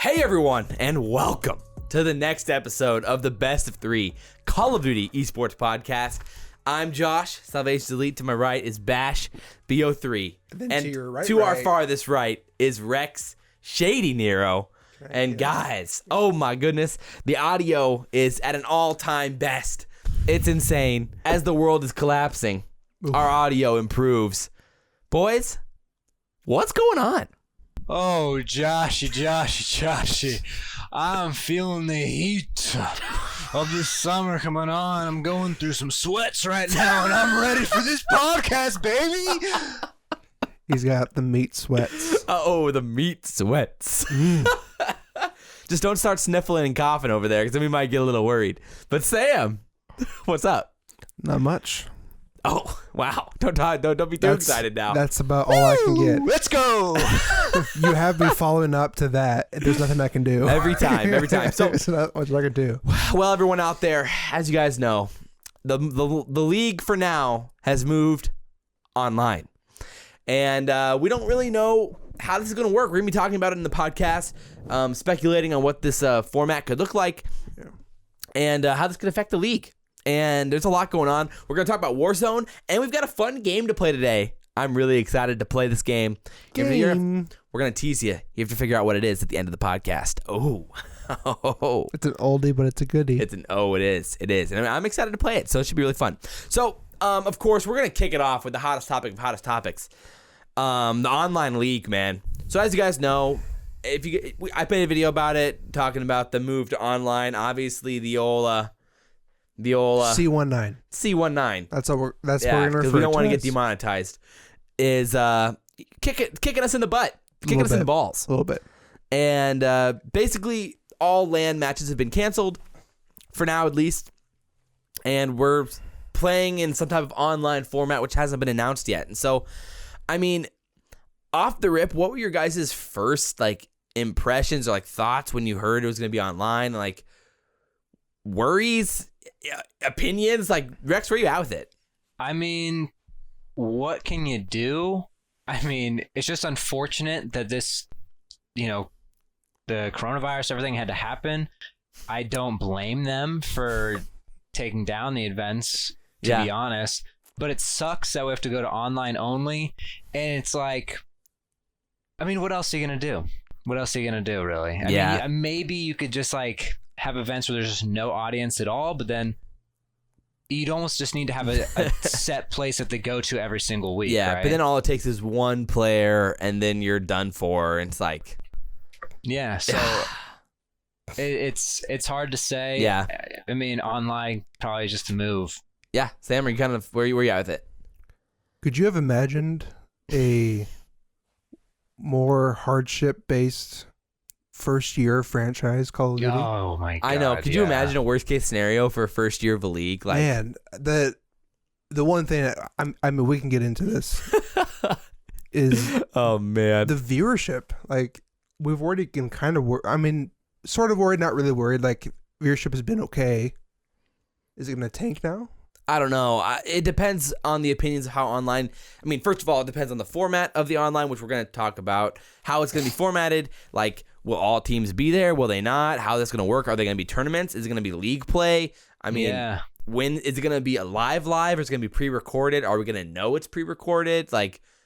Hey everyone, and welcome to the next episode of the Best of 3 Call of Duty Esports Podcast. I'm Josh, SalvationsElite. To my right is Bash, BO3. And to your right, our farthest right is Rex, ShadyNero. And guys, oh my goodness, the audio is at an all-time best. It's insane. As the world is collapsing, our audio improves. Boys, what's going on? Oh, Joshy. I'm feeling the heat of this summer coming on. I'm going through some sweats right now, and I'm ready for this podcast, baby. He's got the meat sweats. Oh, the meat sweats. Just don't start sniffling and coughing over there, because then we might get a little worried. But Sam, what's up? Not much. Oh, wow. Don't be too excited now. That's about all I can get. Let's go. You have me following up to that. There's nothing I can do. Every time. So, there's not much I can do. Well, everyone out there, as you guys know, the league for now has moved online. And we don't really know how this is going to work. We're going to be talking about it in the podcast, speculating on what this format could look like and how this could affect the league. And there's a lot going on. We're going to talk about Warzone, and we've got a fun game to play today. I'm really excited to play this game. We're going to tease you. You have to figure out what it is at the end of the podcast. Oh. It's an oldie, but it's a goodie. It is. It is. And I'm excited to play it, so it should be really fun. So, of course, we're going to kick it off with the hottest topic of hottest topics. The online league, man. So as you guys know, I played a video about it, talking about the move to online. Obviously, the old C19. C19. That's what we're going to refer to. Because we don't want to get demonetized. Is kicking us in the butt, kicking us in the balls a little bit. And basically, all LAN matches have been canceled for now, at least. And we're playing in some type of online format, which hasn't been announced yet. And so, I mean, off the rip, what were your guys' first impressions or thoughts when you heard it was going to be online? Worries, opinions? Rex, where are you at with it? I mean, what can you do? I mean, it's just unfortunate that this, the coronavirus, everything had to happen. I don't blame them for taking down the events, to be honest. But it sucks that we have to go to online only. And it's what else are you going to do? What else are you going to do, really? I mean, maybe you could just have events where there's just no audience at all, but then you'd almost just need to have a set place that they go to every single week. Yeah, right? But then all it takes is one player, and then you're done for. And it's so it's hard to say. Yeah, I mean, online probably just a move. Yeah, Sam, are you kind of where you at with it? Could you have imagined a more hardship-based first-year franchise Call of Duty? Oh my god! I know. Could you imagine a worst-case scenario for a first year of a league? Man, the one thing I mean, we can get into this is oh man, the viewership. We've already been kind of sort of worried, not really worried. Viewership has been okay. Is it going to tank now? I don't know. It depends on the opinions of how online. I mean, first of all, it depends on the format of the online, which we're going to talk about. How it's going to be formatted. Will all teams be there? Will they not? How that's going to work? Are they going to be tournaments? Is it going to be league play? I mean, when is it going to be a live, or is it going to be pre-recorded? Are we going to know it's pre-recorded?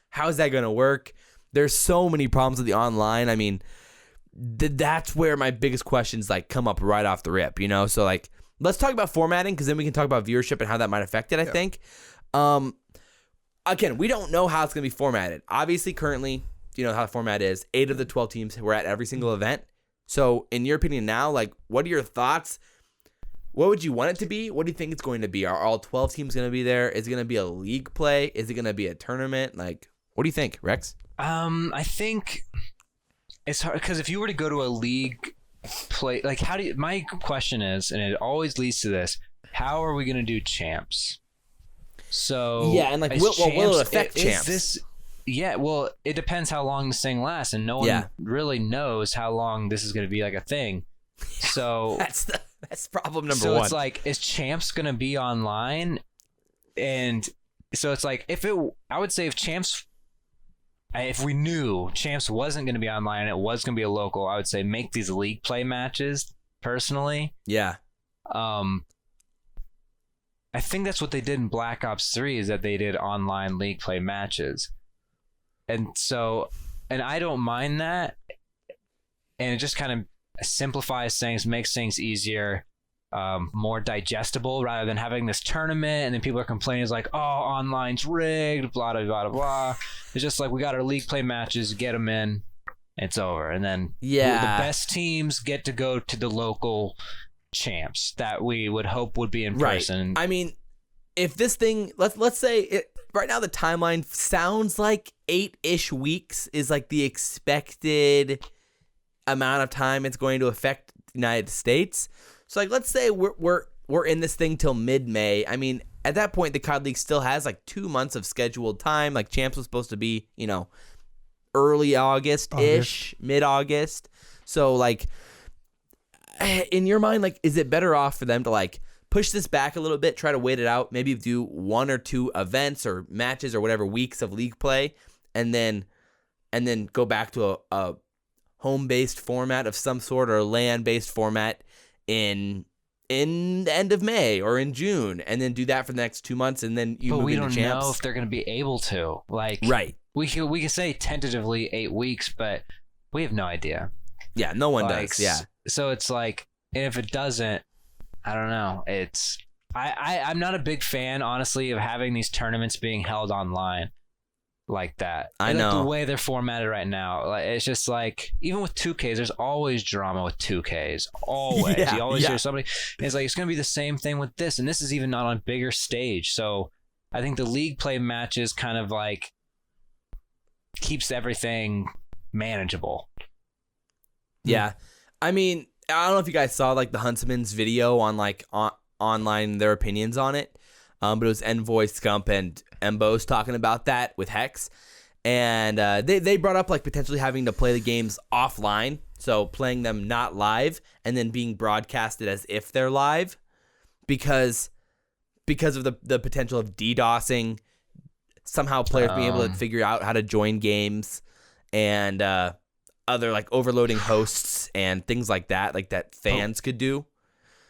How is that going to work? There's so many problems with the online. I mean, that's where my biggest questions come up right off the rip. So let's talk about formatting, because then we can talk about viewership and how that might affect it, I think. Again, we don't know how it's going to be formatted. Obviously, currently, you know how the format is. 8 of the 12 teams were at every single event. So, in your opinion now, what are your thoughts? What would you want it to be? What do you think it's going to be? Are all 12 teams going to be there? Is it going to be a league play? Is it going to be a tournament? What do you think, Rex? I think it's hard, because if you were to go to a league play, my question is, and it always leads to this, how are we going to do champs? So yeah, and will it affect champs? Well, it depends how long this thing lasts, and no one really knows how long this is going to be a thing. So that's problem number one. So it's is champs going to be online? And so it's I would say if champs if we knew Champs wasn't going to be online and it was going to be a local, I would say make these league play matches. Personally, Yeah. I think that's what they did in Black Ops 3 is that they did online league play matches. And I don't mind that. And it just kind of simplifies things, makes things easier, more digestible rather than having this tournament and then people are complaining it's like, oh, online's rigged, blah, blah, blah, blah. It's just like we got our league play matches, get them in, it's over. And then the best teams get to go to the local champs that we would hope would be in person. I mean, if this thing, let's say it, right now the timeline sounds like 8-ish weeks is like the expected amount of time it's going to affect the United States. So like, let's say we're in this thing till mid-May. I mean, at that point, the CoD League still has like 2 months of scheduled time. Like Champs was supposed to be, early August-ish, mid-August. So like, in your mind, like, is it better off for them to like push this back a little bit, try to wait it out, maybe do 1 or 2 events or matches or whatever weeks of league play, and then go back to a home-based format of some sort or a LAN-based format in the end of May or in June, and then do that for the next 2 months, and then you move into Champs? But we don't know if they're going to be able to. Like, right. We can say tentatively 8 weeks, but we have no idea. Yeah, no one does. Yeah. So it's like, and if it doesn't, I don't know. It's I'm not a big fan, honestly, of having these tournaments being held online like that. I know. Like the way they're formatted right now. Like, it's just like, even with 2Ks, there's always drama with 2Ks. Always. You always hear somebody. And it's like, it's going to be the same thing with this. And this is even not on a bigger stage. So I think the league play matches kind of like keeps everything manageable. Yeah. I mean, I don't know if you guys saw like the Huntsman's video on like online, their opinions on it. But it was Envoy, Scump, and Embos talking about that with Hex. And they brought up like potentially having to play the games offline. So playing them not live and then being broadcasted as if they're live because of the potential of DDoSing, somehow players being able to figure out how to join games and other like overloading hosts and things like that fans could do.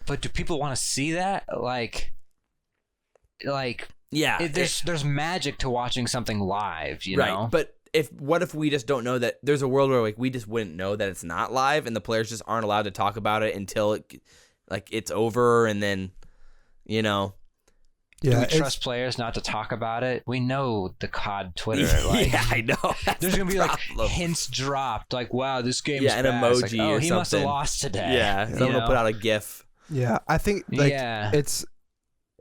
But do people want to see that? Like yeah, there's magic to watching something live, you know? But what if we just don't know that there's a world where like we just wouldn't know that it's not live and the players just aren't allowed to talk about it until it's over, and then do we trust players not to talk about it? We know the COD Twitter. Like, yeah, I know. There's gonna be like hints dropped, like, "Wow, this game's bad." An emoji like, or something. He must have lost today. Yeah, someone will put out a GIF. Yeah, I think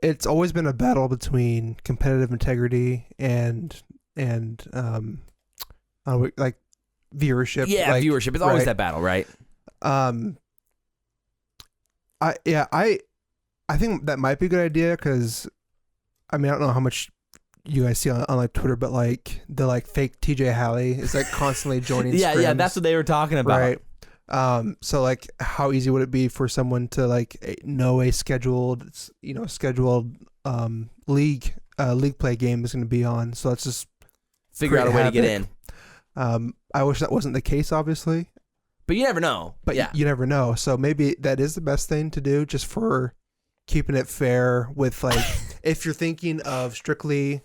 it's always been a battle between competitive integrity and like viewership. Yeah, like, viewership. It's always that battle, right? I think that might be a good idea because, I mean, I don't know how much you guys see on like Twitter, but like the like fake TJ Halley is like constantly joining. Yeah, that's what they were talking about. Right. So like, how easy would it be for someone to like know a scheduled league play game is going to be on? So let's just figure out a way to get in. I wish that wasn't the case, obviously, but you never know. But you never know. So maybe that is the best thing to do, just for keeping it fair. With like, if you're thinking of strictly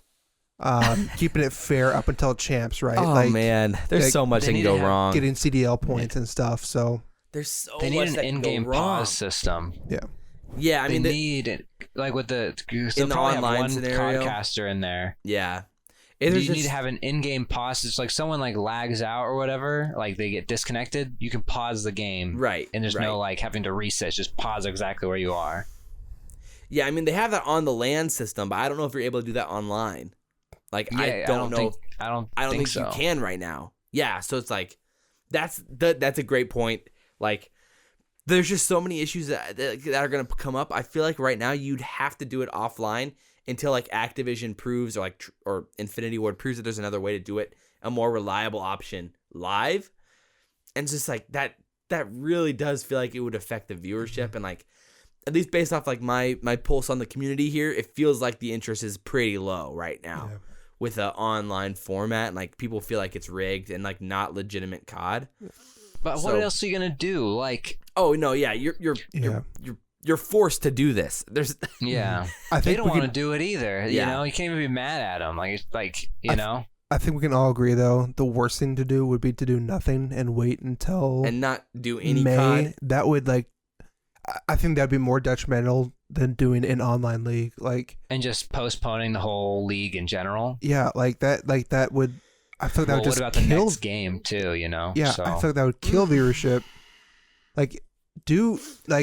keeping it fair up until champs, right? Oh, like, man, there's so much that can go wrong. Getting CDL points and stuff. So there's so they much need an in-game pause system. Yeah, I mean, they need like with the in the online scenario, podcaster in there. Yeah, you need to have an in-game pause. It's like someone like lags out or whatever, like they get disconnected. You can pause the game, right? And there's no like having to reset. Just pause exactly where you are. Yeah, I mean, they have that on the LAN system, but I don't know if you're able to do that online. Like, I don't know. I don't think so. You can right now. Yeah, so it's like that's a great point. Like, there's just so many issues that are going to come up. I feel like right now you'd have to do it offline until like Activision proves or Infinity Ward proves that there's another way to do it, a more reliable option live. And it's just like that really does feel like it would affect the viewership, and like, at least based off like my pulse on the community here, it feels like the interest is pretty low right now. with an online format, and like people feel like it's rigged and like not legitimate COD. But what else are you gonna do? Like, oh no, yeah, you're forced to do this. There's yeah, I think they don't want to do it either. You know, you can't even be mad at them. You know. I think we can all agree though. The worst thing to do would be to do nothing and wait until and not do any May. COD. That would I think that'd be more detrimental than doing an online league. And just postponing the whole league in general. Yeah, that would. I feel like that would just what about kill the next game too? You know. Yeah, so. I feel like that would kill viewership. I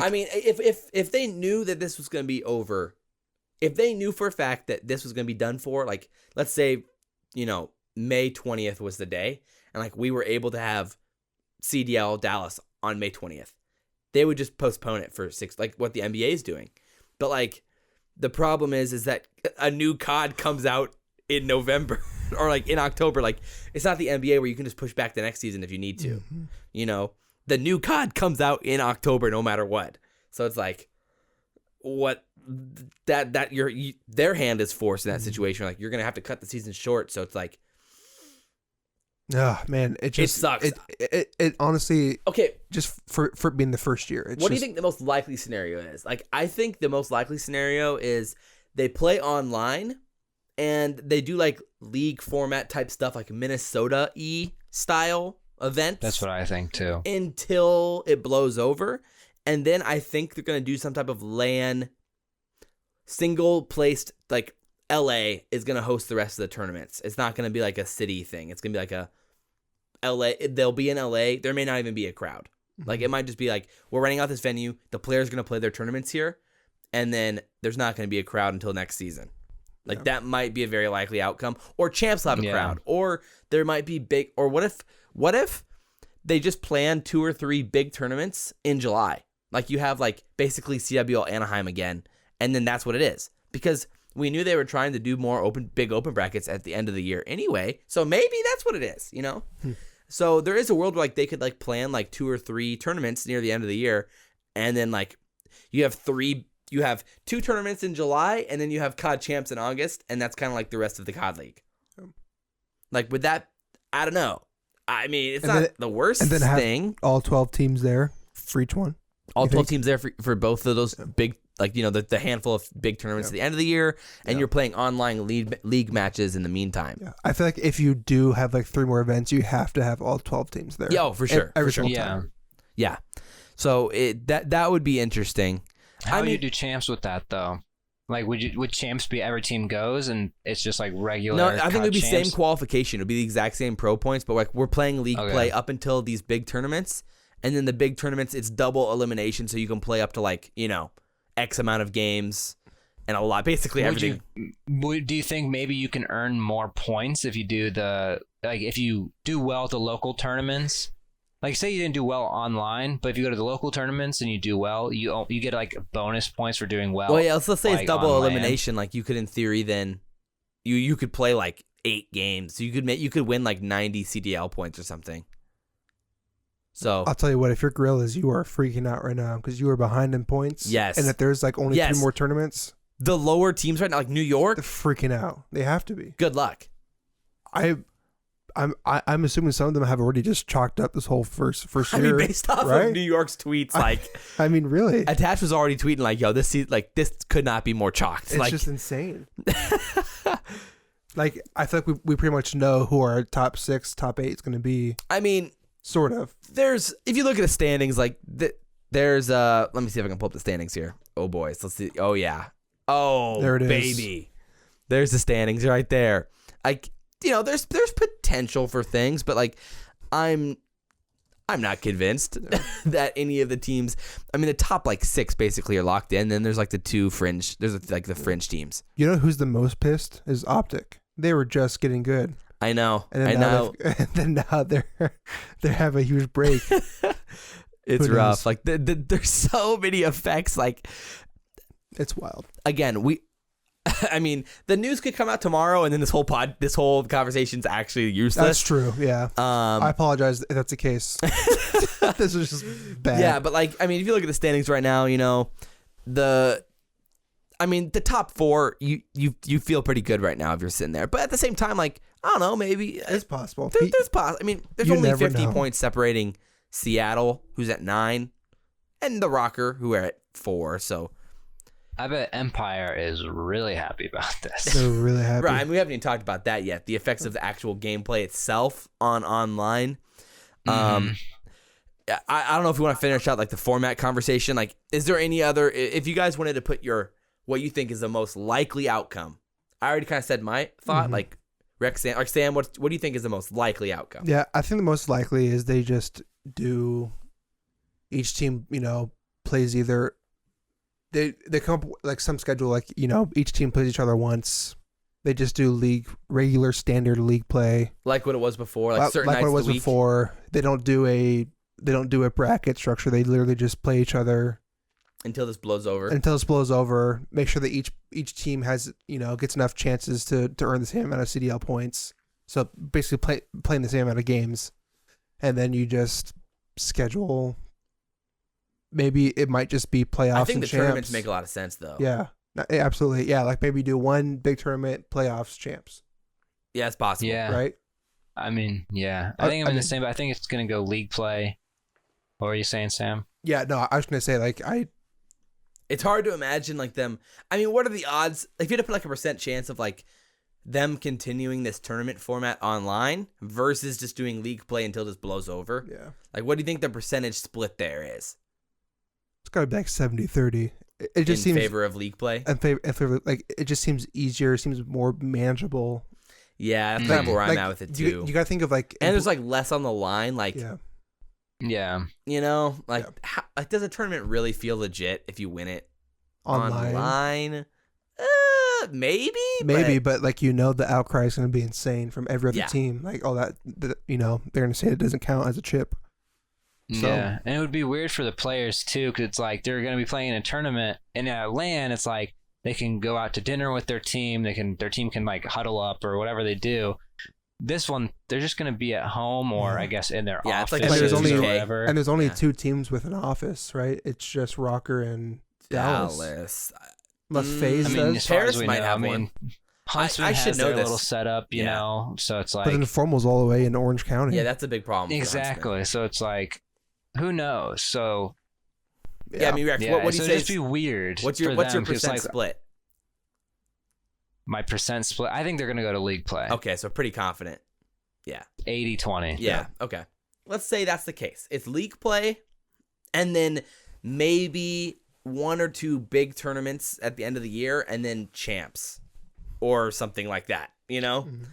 mean, if they knew that this was going to be over, if they knew for a fact that this was going to be done for, like, let's say, May 20th was the day, and like we were able to have CDL Dallas on May 20th, they would just postpone it for 6, like what the NBA is doing. But like, the problem is that a new COD comes out in November or like in October. Like, it's not the NBA where you can just push back the next season if you need to. Mm-hmm. The new COD comes out in October no matter what. So it's like, what their hand is forced in that situation. Like, you're gonna have to cut the season short. So it's like, oh man, it sucks. It honestly, okay, just for being the first year. What do you think the most likely scenario is? Like, I think the most likely scenario is they play online and they do like league format type stuff, like Minnesota-y style events. That's what I think too. Until it blows over. And then I think they're going to do some type of LAN single placed, like LA is going to host the rest of the tournaments. It's not going to be like a city thing. It's going to be like a LA. They'll be in LA. There may not even be a crowd. Like, it might just be like, we're renting out this venue. The players are going to play their tournaments here. And then there's not going to be a crowd until next season. Like, that might be a very likely outcome. Or Champs will have a crowd. Or there might be big, or what if they just plan 2 or 3 big tournaments in July? Like, you have like basically CWL Anaheim again, and then that's what it is. Because we knew they were trying to do more big open brackets at the end of the year anyway, so maybe that's what it is, So there is a world where like they could like plan like 2 or 3 tournaments near the end of the year, and then like you have 2 tournaments in July, and then you have COD Champs in August, and that's kind of like the rest of the COD League. Like, with that, I don't know. I mean, it's not the worst and then thing. Have all 12 teams there for each one. All 12 teams there for both of those big, like, the handful of big tournaments at the end of the year, and you're playing online league matches in the meantime. Yeah. I feel like if you do have like 3 more events, you have to have all 12 teams there. Yeah, for sure. Every single time. Yeah. So that would be interesting. How would you do Champs with that though? Like, would Champs be every team goes and it's just like regular? No, I think it would be Champs? same qualification. It would be the exact same pro points, but like we're playing league play up until these big tournaments. And then the big tournaments, it's double elimination, so you can play up to like, X amount of games and a lot, basically everything. Do you think maybe you can earn more points if you do if you do well at the local tournaments? Like, say you didn't do well online, but if you go to the local tournaments and you do well, you get like bonus points for doing well. Well, yeah, let's say like, it's double on elimination. Like, you could, in theory, then you could play like 8 games. So you could win like 90 CDL points or something. So I'll tell you what, if you're Guerillas, you are freaking out right now because you are behind in points. Yes. And if there's like only 3 more tournaments, the lower teams right now, like New York, they're freaking out. They have to be. Good luck. I'm assuming some of them have already just chalked up this whole first year. I mean, based off of New York's tweets, like, I mean, really, Attach was already tweeting like, "Yo, this could not be more chalked." It's like, just insane. Like, I feel like we pretty much know who our top 6, top 8 is going to be. I mean, sort of. If you look at the standings, like there's let me see if I can pull up the standings here. Oh boys, let's see. Oh yeah. Oh, there it is, baby. There's the standings right there. Like, there's potential for things, but like I'm not convinced that any of the teams. I mean, the top like 6 basically are locked in. Then there's like the 2 fringe. There's like the fringe teams. You know who's the most pissed is OpTic. They were just getting good. I know. And then now they have a huge break. It's rough. Like there's so many effects. Like, it's wild. Again, I mean, the news could come out tomorrow, and then this whole conversation's actually useless. That's true. Yeah. I apologize if that's the case. This is just bad. Yeah, but like, I mean, if you look at the standings right now, I mean, the top 4, you feel pretty good right now if you're sitting there. But at the same time, like, I don't know, maybe It's possible. there's I mean, there's You only never 50 know. points separating Seattle, who's at 9, and the Rokkr, who are at 4. So I bet Empire is really happy about this. They're really happy. right, I mean, we haven't even talked about that yet. The effects of the actual gameplay itself on online. I don't know if you want to finish out like the format conversation. Like, is there any other? If you guys wanted to put what you think is the most likely outcome, I already kind of said my thought. Like, Rex, Sam, what do you think is the most likely outcome? Yeah, I think the most likely is they just do. Each team, plays either. They come up with, like, some schedule, like, each team plays each other once. They just do regular standard league play, Like what it was before, like certain like nights what it was of the week. before. They don't do a bracket structure. They literally just play each other Until this blows over. until this blows over. Make sure that each team has gets enough chances to earn the same amount of CDL points. So basically playing the same amount of games, and then you just schedule. Maybe it might just be playoffs. I think and the champs. tournaments make a lot of sense, though. Yeah, absolutely. Yeah, like maybe do one big tournament, playoffs, champs. Yeah, it's possible. Yeah. Right. I mean, yeah. I think I'm in the same, but I think it's going to go league play. What were you saying, Sam? Yeah. No, I was gonna say like It's hard to imagine like them. I mean, what are the odds? If you had to put like a percent chance of like them continuing this tournament format online versus just doing league play until this blows over. Yeah. Like, what do you think the percentage split there is? It's got to be like 70-30. It just in seems favor of league play? in favor, like it just seems easier. Seems more manageable. Yeah, that's kind of where I'm Like, at with it too. You got to think of like And there's like less on the line. Like, yeah. Yeah. like, like, does a tournament really feel legit if you win it Online. Maybe, but like the outcry is going to be insane from every other Yeah. team. Like all that, they're going to say it doesn't count as a chip. So- Yeah, and it would be weird for the players too, because it's like they're going to be playing in a tournament, and at LAN, it's like they can go out to dinner with their team. Their team can like huddle up or whatever they do. This one, they're just going to be at home or I guess in their Yeah, it's office like there's only- or whatever. And there's only Yeah. 2 teams with an office, right? It's just Rokkr and Dallas. Dallas. Unless FaZe I mean, does. as far Paris as we might know, have I mean, one. Huntsman I should has know their this. little setup, you Yeah. know. So it's But then like the formal's all the way in Orange County. Yeah, that's a big problem. for Huntsmen. exactly. So it's like, who knows? So Yeah, I mean, Rex, yeah, what do so you it'd say? just be weird. What's your for them, 'cause, percent like, split? My percent split. I think they're gonna go to league play. Okay, so pretty confident. 80-20. Yeah. Okay. Let's say that's the case. It's league play, and then maybe 1 or 2 big tournaments at the end of the year, and then champs, or something like that. Mhm.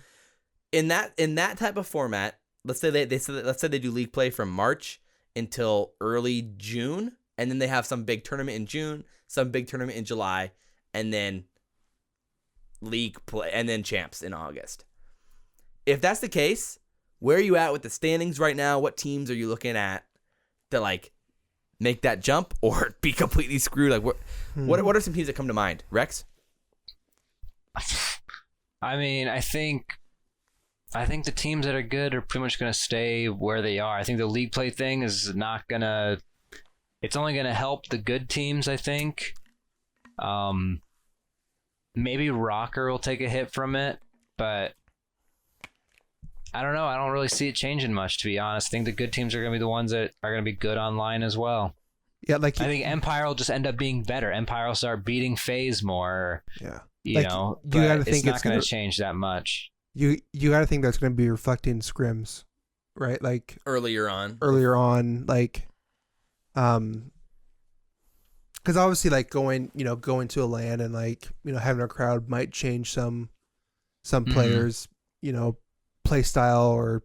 In that type of format, let's say they do league play from March until early June, and then they have some big tournament in June, some big tournament in July, and then league play, and then champs in August. If that's the case, where are you at with the standings right now? What teams are you looking at to like make that jump or be completely screwed? Like what are some teams that come to mind? Rex? I mean, I think the teams that are good are pretty much going to stay where they are. I think the league play thing is not going to... It's only going to help the good teams, I think. Maybe Rokkr will take a hit from it, but I don't know. I don't really see it changing much, to be honest. I think the good teams are going to be the ones that are going to be good online as well. Yeah, like I think Empire will just end up being better. Empire will start beating FaZe more, yeah. you Like, know, you but gotta it's think not it's going gonna- to change that much. You got to think that's going to be reflecting scrims, right? Like Earlier on. earlier on, like, because obviously, like going to a LAN and like having a crowd might change some players, play style, or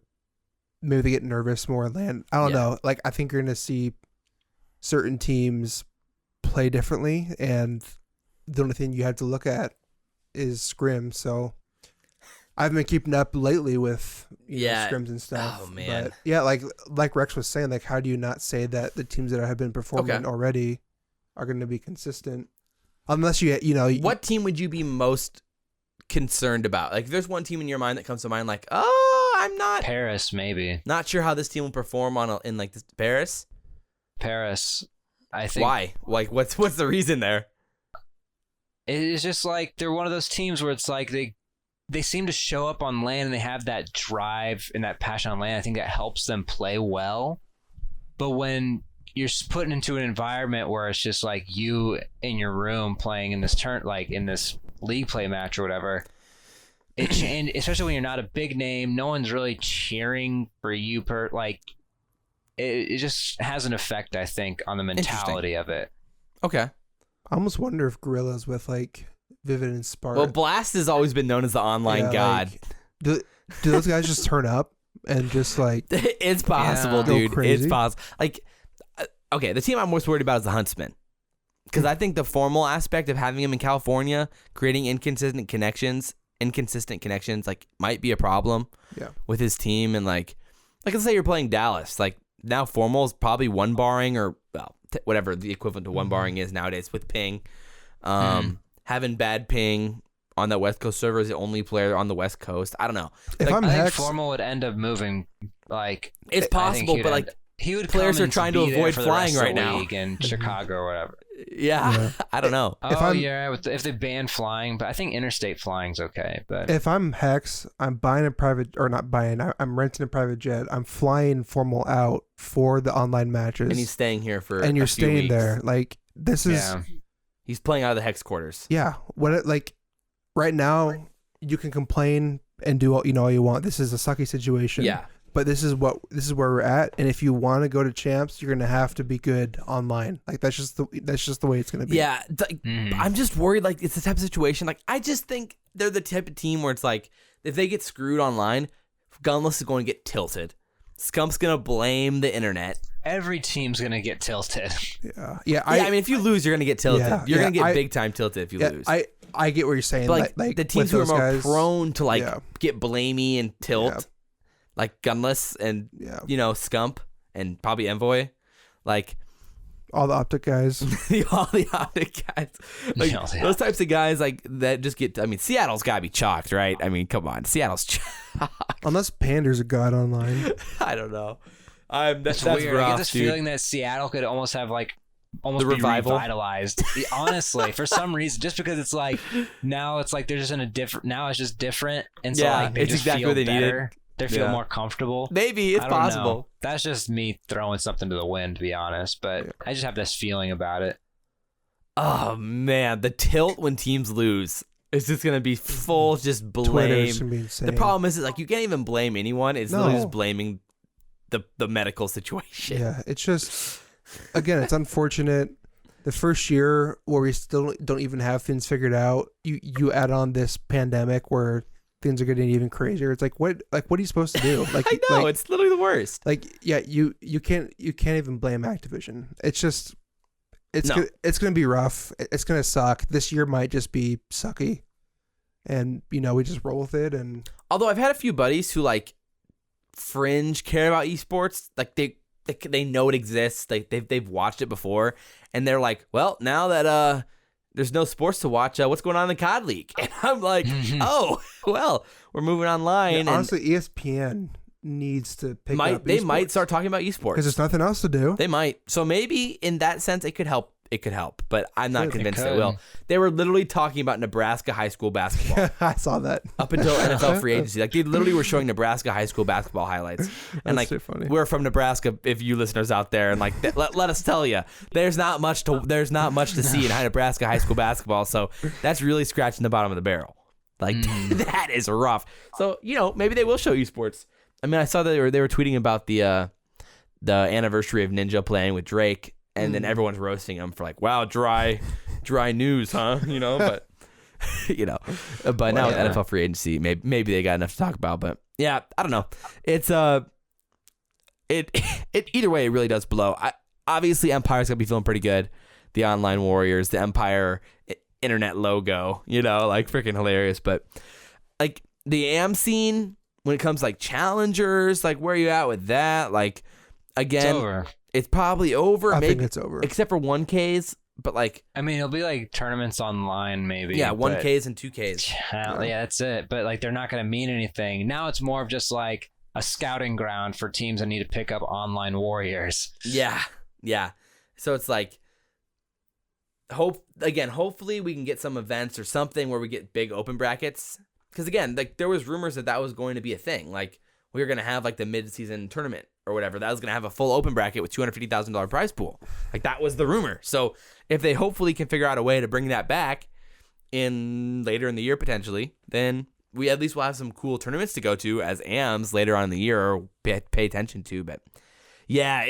maybe they get nervous more in LAN. I don't know. Like I think you're going to see certain teams play differently, and the only thing you have to look at is scrim. So I've been keeping up lately with scrims and stuff. Oh, man. But yeah, like Rex was saying, like how do you not say that the teams that have been performing already are going to be consistent? Unless What team would you be most concerned about? Like, if there's one team in your mind that comes to mind, like, oh, I'm Paris, maybe. not sure how this team will perform in like this Paris. Paris, I think. Why? Like, what's the reason there? it's just like they're one of those teams where it's like they seem to show up on LAN and they have that drive and that passion on LAN. I think that helps them play well. But when you're put into an environment where it's just like you in your room playing in this in this league play match or whatever, and especially when you're not a big name, no one's really cheering for you it just has an effect, I think, on the mentality of it. Okay. I almost wonder if Guerillas with like Vivid and Spark. Well, Blast has always been known as the online god. Like, do those guys just turn up and just like? It's possible, dude. It's possible. Like, okay, the team I'm most worried about is the Huntsmen, because I think the formal aspect of having him in California, creating inconsistent connections, like might be a problem. Yeah. With his team, and like let's say you're playing Dallas, like now formal is probably one barring or whatever the equivalent to one barring is nowadays with ping. Having bad ping on that West Coast server is the only player on the West Coast. I don't know. If I I'm think Hex, formal would end up moving. It's possible, but he would. Players are trying to avoid flying right now in Chicago or whatever. Yeah. I don't know. If they ban flying, but I think interstate flying's okay. But if I'm Hex, I'm buying a private, or not buying, I'm renting a private jet. I'm flying formal out for the online matches, and he's staying here for. And you're staying weeks. there. Like this is. Yeah. He's playing out of the Hex quarters. Yeah. Right now, you can complain and do all you want. This is a sucky situation. Yeah. But this is where we're at, and if you want to go to champs, you're gonna have to be good online. Like that's just the way it's gonna be. Yeah, I'm just worried. Like it's the type of situation. Like I just think they're the type of team where it's like if they get screwed online, Gunless is going to get tilted. Scump's gonna blame the internet. Every team's gonna get tilted. Yeah. I mean, if you lose, you're gonna get tilted. Yeah, you're gonna get big time tilted if you lose. I get what you're saying. But like the teams who are more prone to get blamey and tilt. Yeah. Like Gunless and Scump and probably Envoy, like all the OpTic guys, all the OpTic guys, like those types of guys, like that just get. I mean, Seattle's gotta be chalked, right? I mean, come on, Seattle's chalked. Unless Pander's a god online. I don't know. That's weird. Rough, I get this feeling that Seattle could almost have almost be revitalized. Honestly, for some reason, just because it's like now it's like they're just in a different. Now it's just different, and so like they just feel better. They feel more comfortable. Maybe it's possible. Know. That's just me throwing something to the wind, to be honest. But I just have this feeling about it. Oh man, the tilt when teams lose is just gonna be full just blame. Twitter's gonna be insane. The problem is like you can't even blame anyone. It's literally just blaming the medical situation. Yeah, it's just again, it's unfortunate. The first year where we still don't even have things figured out, you add on this pandemic where things are getting even crazier. It's like what are you supposed to do? Like I know it's literally the worst. Like you can't even blame Activision. It's just it's gonna be rough. It's gonna suck. This year might just be sucky, and we just roll with it. And although I've had a few buddies who like fringe care about esports, like they know it exists. Like they've watched it before, and they're like, well, now that there's no sports to watch. What's going on in the COD League? And I'm like, oh, well, we're moving online. Yeah, honestly, ESPN needs to pick up. They might start talking about esports because there's nothing else to do. They might. So maybe in that sense, it could help. But I'm not convinced it will. They were literally talking about Nebraska high school basketball. I saw that up until NFL free agency. Like they literally were showing Nebraska high school basketball highlights. And That's so funny. We're from Nebraska. If you listeners out there, and like let us tell you, there's not much to see in Nebraska high school basketball. So that's really scratching the bottom of the barrel. Like that is rough. So maybe they will show esports. I mean, I saw that they were tweeting about the anniversary of Ninja playing with Drake. And then everyone's roasting him for like, wow, dry news, huh? But but now with NFL free agency, maybe they got enough to talk about. But yeah, I don't know. It's it either way, it really does blow. Obviously, Empire's gonna be feeling pretty good. The online warriors, the Empire internet logo, like freaking hilarious. But like the AM scene when it comes to, like challengers, like where are you at with that? Like again. It's over. It's probably over. I think it's over. Except for 1Ks, but like... I mean, it'll be like tournaments online, maybe. Yeah, 1Ks and 2Ks. Yeah, that's it. But like, they're not going to mean anything. Now it's more of just like a scouting ground for teams that need to pick up online warriors. Yeah. So it's like... hopefully we can get some events or something where we get big open brackets. Because again, like there was rumors that was going to be a thing. Like we were going to have like the mid-season tournament or whatever. That was going to have a full open bracket with $250,000 prize pool. Like that was the rumor. So if they hopefully can figure out a way to bring that back later in the year potentially, then we at least will have some cool tournaments to go to as AMs later on in the year or pay attention to. But yeah,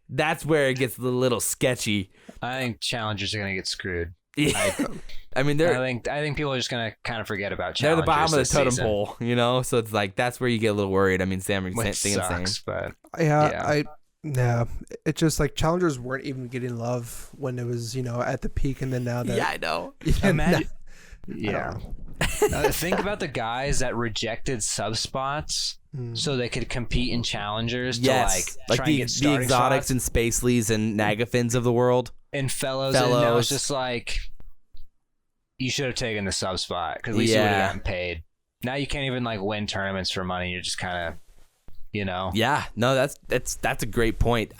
that's where it gets a little sketchy. I think challengers are gonna get screwed. Yeah. I think people are just gonna kind of forget about they're challengers. the bottom of the totem season. pole, you know. So it's like that's where you get a little worried. I mean, Sam, you're Which saying the same. sucks, but Yeah, it's just like challengers weren't even getting love when it was, at the peak, and then now that Yeah, I know. Imagine, yeah. Think about the guys that rejected sub spots so they could compete in challengers. Yes, to try and the get starting exotics spots. and Spaceleys and Nagafins of the world. And fellows. And now it's just like you should have taken the sub spot because at least you would have gotten paid. Now you can't even like win tournaments for money. You're just kind of, Yeah, no, that's a great point.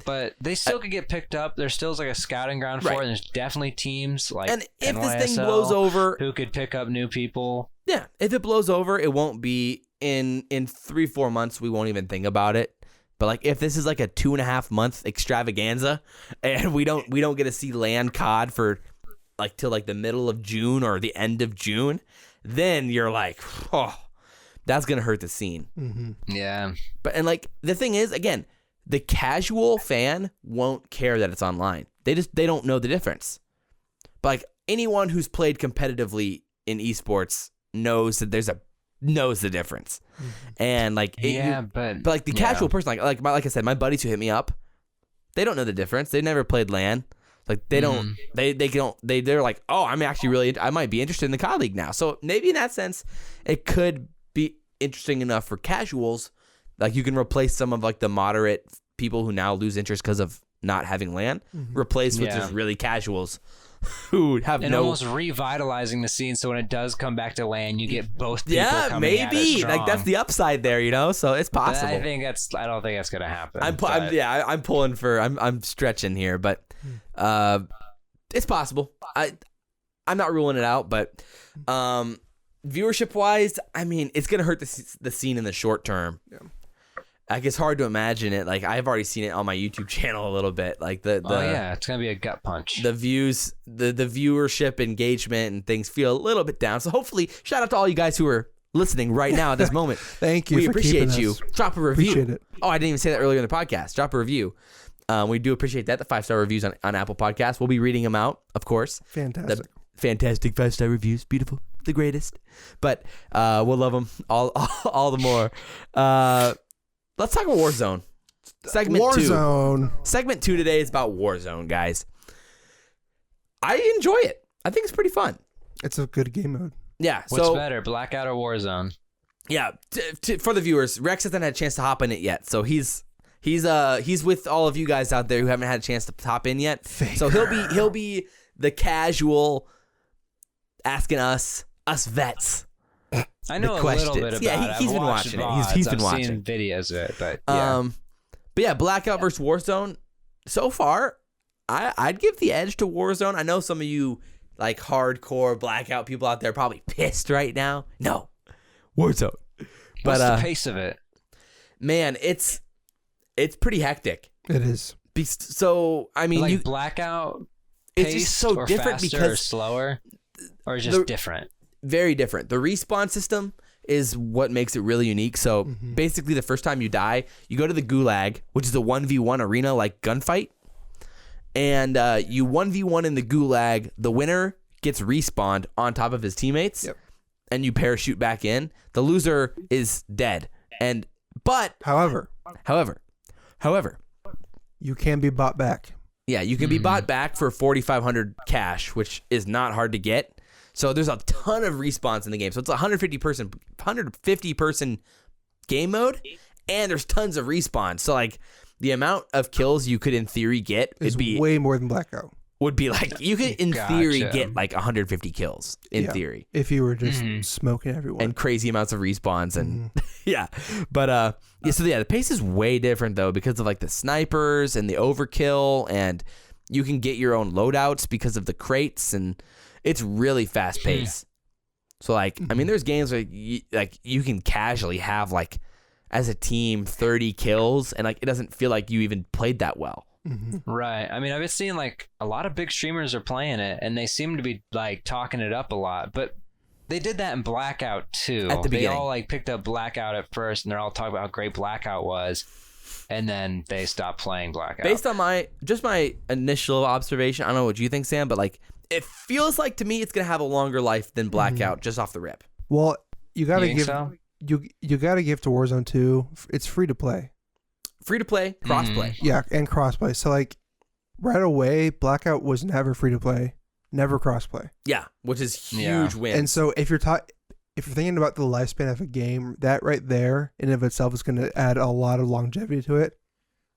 But they still could get picked up. There still is like a scouting ground for it. And there's definitely teams like and if NYSL this thing blows over, who could pick up new people. yeah, if it blows over, it won't be in 3-4 months. We won't even think about it. But like if this is like a 2.5 month extravaganza, and we don't get to see land COD for like till like the middle of June or the end of June, then you're like, oh, that's gonna hurt the scene. Mm-hmm. Yeah. But and like the thing is, again, the casual fan won't care that it's online. They don't know the difference. But like anyone who's played competitively in esports knows that knows the difference. Mm-hmm. And like but like the casual person, like I said, my buddies who hit me up, they don't know the difference. They've never played LAN. Like they don't, they're like, oh, I might be interested in the CoD League now. So maybe in that sense, it could be interesting enough for casuals. Like you can replace some of like the moderate people who now lose interest because of not having LAN, replace with just really casuals who have almost revitalizing the scene. So when it does come back to LAN, you get both people coming at it maybe strong. like that's the upside there, So it's possible. But I don't think that's gonna happen. I'm pulling for. I'm stretching here, but it's possible. I'm not ruling it out, but viewership wise, it's gonna hurt the scene in the short term. Yeah. Like it's hard to imagine it. Like I've already seen it on my YouTube channel a little bit. Like it's gonna be a gut punch. The views, the viewership, engagement, and things feel a little bit down. So hopefully, shout out to all you guys who are listening right now at this moment. Thank you. We for appreciate you. Drop a review. Appreciate it. Oh, I didn't even say that earlier in the podcast. Drop a review. We do appreciate that. The 5-star reviews on Apple Podcasts. We'll be reading them out, of course. Fantastic. Fantastic 5-star reviews. Beautiful. The greatest. But we'll love them all the more. Let's talk about Warzone. Segment 2. Segment 2 today is about Warzone, guys. I enjoy it. I think it's pretty fun. It's a good game mode. Yeah. What's better, Blackout or Warzone? Yeah. For the viewers, Rex hasn't had a chance to hop in it yet, so he's with all of you guys out there who haven't had a chance to hop in yet. Faker. So he'll be the casual asking us vets. I know a little bit about it. He's been watching it. He's been watching. I've seen videos of it, but But yeah, Blackout versus Warzone. So far, I'd give the edge to Warzone. I know some of you like hardcore Blackout people out there are probably pissed right now. No, Warzone. What's the pace of it? Man, it's pretty hectic. It is. So like Blackout. It's just so different because or slower, or just different. Very different. The respawn system is what makes it really unique. So basically, the first time you die, you go to the Gulag, which is a 1v1 arena like gunfight, and you 1v1 in the Gulag. The winner gets respawned on top of his teammates, and you parachute back in. The loser is dead. However, you can be bought back. Yeah, you can be bought back for 4,500 cash, which is not hard to get. So there's a ton of respawns in the game. So it's a 150 person game mode, and there's tons of respawns. So like the amount of kills you could in theory get is way more than Blackout. Would be like you could in theory get like 150 kills in theory if you were just smoking everyone and crazy amounts of respawns and the pace is way different though because of like the snipers and the overkill and you can get your own loadouts because of the crates, and it's really fast paced. So like, I mean, there's games where you can casually have like, as a team, 30 kills, and like it doesn't feel like you even played that well. Right. I mean, I've been seeing like a lot of big streamers are playing it, and they seem to be like talking it up a lot. But they did that in Blackout too. At the beginning. They all like picked up Blackout at first, and they're all talking about how great Blackout was, and then they stopped playing Blackout. Based on my initial observation, I don't know what you think, Sam, but like it feels like to me it's gonna have a longer life than Blackout just off the rip. Well, you gotta You think give so? you gotta give to Warzone 2. It's free to play. Free to play, cross play. Yeah, and crossplay. So like right away, Blackout was never free to play, never crossplay. Yeah, which is huge Yeah. win. And so if you're thinking about the lifespan of a game, that right there in and of itself is going to add a lot of longevity to it.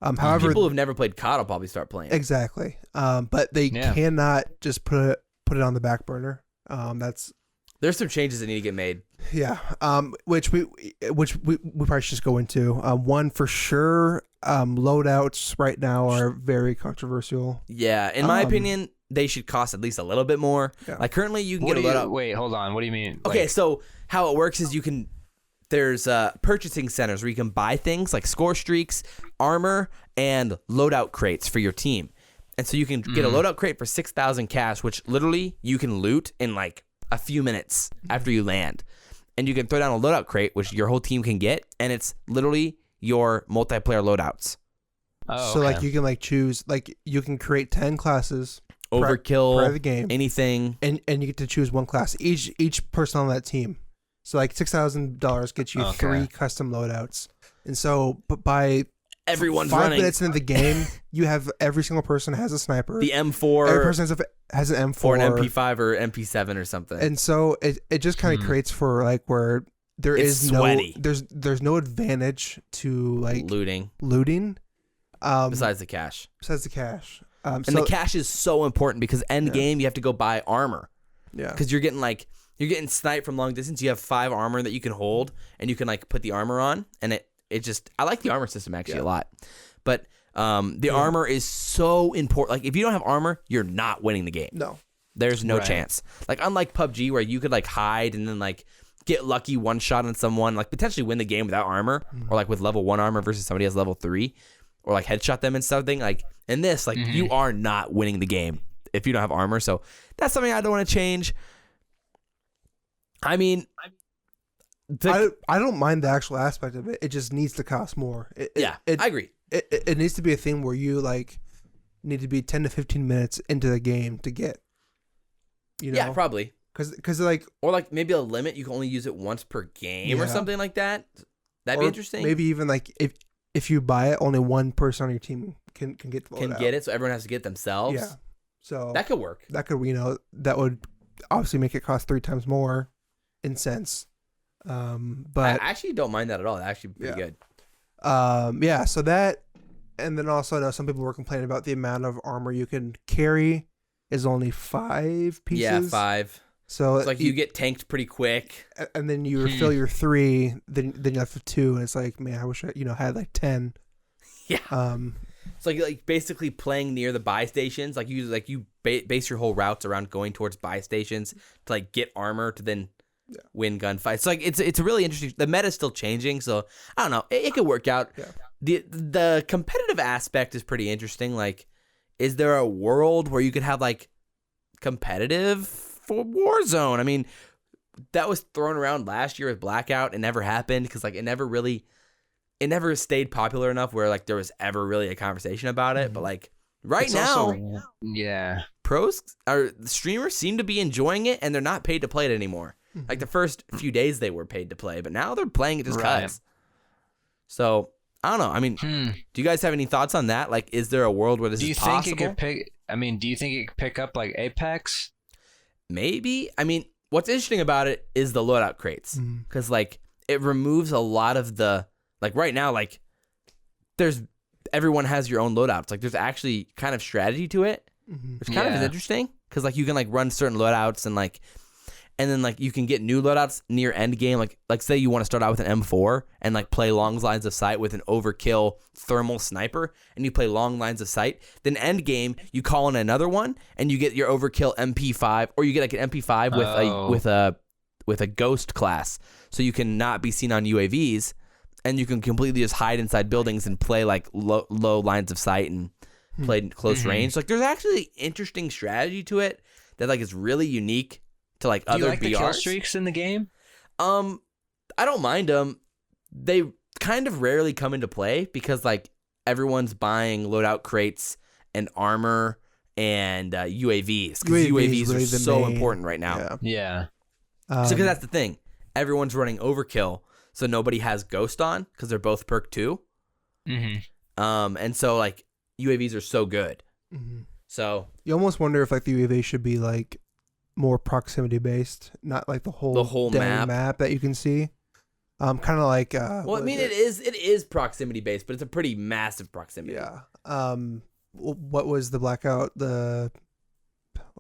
However, people who've never played COD will probably start playing. exactly. But they cannot just put it on the back burner. There's some changes that need to get made. Yeah. Which we probably should just go into. One for sure. Loadouts right now are very controversial. Yeah, in my opinion, they should cost at least a little bit more. Yeah. Like currently, you can get a loadout. Wait, hold on. What do you mean? Okay, Like, so how it works is there's purchasing centers where you can buy things like score streaks, armor, and loadout crates for your team. And so you can get a loadout crate for 6,000 cash, which literally you can loot in like a few minutes after you land. And you can throw down a loadout crate, which your whole team can get, and it's literally your multiplayer loadouts. oh, So okay. like you can like choose, like you can create 10 classes Overkill, prior to the game, anything. and you get to choose one class. Each person on that team. So like $6,000 gets you 3 custom loadouts. And so but by Everyone's 5 running. minutes into the game, you have every single person has a sniper. The M4 Every person has an M4 or an MP5 or MP7 or something. And so it just kind of creates for like where there It's is sweaty. there's no advantage to like looting besides the cash. the cash. And the cash is so important because end game you have to go buy armor. Yeah. Because you're getting sniped from long distance. You have 5 armor that you can hold, and you can like put the armor on, and it just, I like the armor system actually a lot. But the armor is so important. Like if you don't have armor, you're not winning the game. No. There's no Right. chance. Like unlike PUBG where you could like hide and then like get lucky one shot on someone, like potentially win the game without armor, or like with level 1 armor versus somebody has level 3, or like headshot them and something. Like in this, like you are not winning the game if you don't have armor. So that's something I don't want to change. I mean, I don't mind the actual aspect of it. It just needs to cost more. I agree. It needs to be a thing where you like need to be 10 to 15 minutes into the game to get. You know? Yeah, probably. Because like, Or like maybe a limit. You can only use it once per game or Yeah. something like that. That'd be or interesting. Maybe even like if you buy it, only one person on your team can get the can loadout. get it, so everyone has to get it themselves. Yeah. So That could work. that could that would obviously make it cost 3 times more in cents. But I actually don't mind that at all. That's actually pretty Yeah. good. yeah, so that, and then also I know some people were complaining about the amount of armor you can carry is only 5 pieces. Yeah, 5. So It's like you get tanked pretty quick. and then you refill your 3, then you have 2, and it's like, man, I wish I had like 10. Yeah. It's like basically playing near the buy stations. Like you base your whole routes around going towards buy stations to like get armor to then win gunfights. So like it's really interesting. The meta's still changing, so I don't know. It could work out. Yeah. The competitive aspect is pretty interesting. Like, is there a world where you could have like competitive for Warzone? I mean, that was thrown around last year with Blackout. It never happened because like it never stayed popular enough where like there was ever really a conversation about it. But like right It's now, also- yeah. pros or streamers seem to be enjoing it, and they're not paid to play it anymore. Like the first few days they were paid to play, but now they're playing it just Right. cuz. So I don't know. I mean, do you guys have any thoughts on that? Like, is there a world where this Do you is think possible? it could pick? I mean, do you think it could pick up like Apex? Maybe. I mean, what's interesting about it is the loadout crates, because like it removes a lot of the like right now. Like, everyone has your own loadouts. Like, there's actually kind of strategy to it, which kind of is Yeah. interesting because like you can like run certain loadouts and like. and then like you can get new loadouts near end game. Like say you want to start out with an M4 and like play long lines of sight with an overkill thermal sniper, and you play long lines of sight. Then end game you call in another one and you get your overkill MP5, or you get like an MP5 with a ghost class, so you can not be seen on UAVs, and you can completely just hide inside buildings and play like low lines of sight and play close range. Like there's actually interesting strategy to it that like is really unique to like other BRs. Do you like the kill streaks in the game? I don't mind them. They kind of rarely come into play because like everyone's buying loadout crates and armor and UAVs, because UAVs really are so important right now. Yeah. So because that's the thing, everyone's running overkill, so nobody has ghost on because they're both perk 2. And so like UAVs are so good. So you almost wonder if like the UAV should be like more proximity based, not like the whole map that you can see. Kind of like well, I mean it is proximity based, but it's a pretty massive proximity. Yeah. What was the blackout?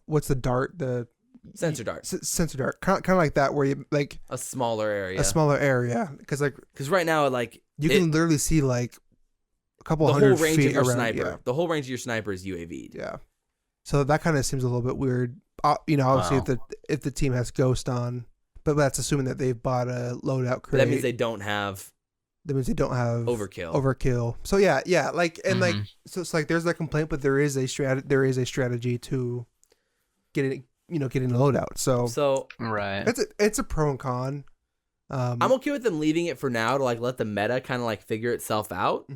What's the dart? The sensor dart. Sensor dart. Kind of like that, where you like a smaller area. Because right now like you can literally see like a couple the hundred whole range feet of your around. sniper. Yeah. The whole range of your sniper is UAV'd. Yeah. So that kind of seems a little bit weird. Obviously, if the team has ghost on, but that's assuming that they've bought a loadout crate. That means they don't have. That means they don't have overkill. So yeah, like and like so it's like there's that complaint, but there is a strategy to getting a loadout. So right, it's a pro and con. I'm okay with them leaving it for now to like let the meta kind of like figure itself out.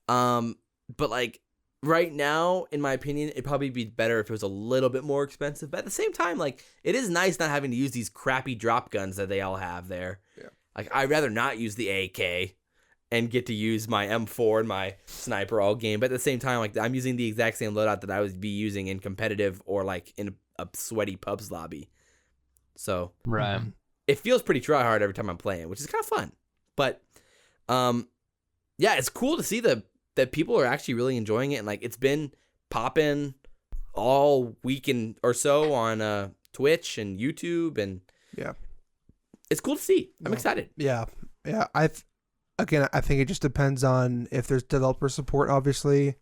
But like right now, in my opinion, it'd probably be better if it was a little bit more expensive. But at the same time, like it is nice not having to use these crappy drop guns that they all have there. Yeah. Like I'd rather not use the AK and get to use my M4 and my sniper all game. But at the same time, like I'm using the exact same loadout that I would be using in competitive or like in a sweaty pubs lobby. So right. It feels pretty try hard every time I'm playing, which is kind of fun. But yeah, it's cool to see that people are actually really enjoying it, and like it's been popping all weekend or so on Twitch and YouTube, and yeah, it's cool to see. I'm excited. Yeah. I think it just depends on if there's developer support, obviously,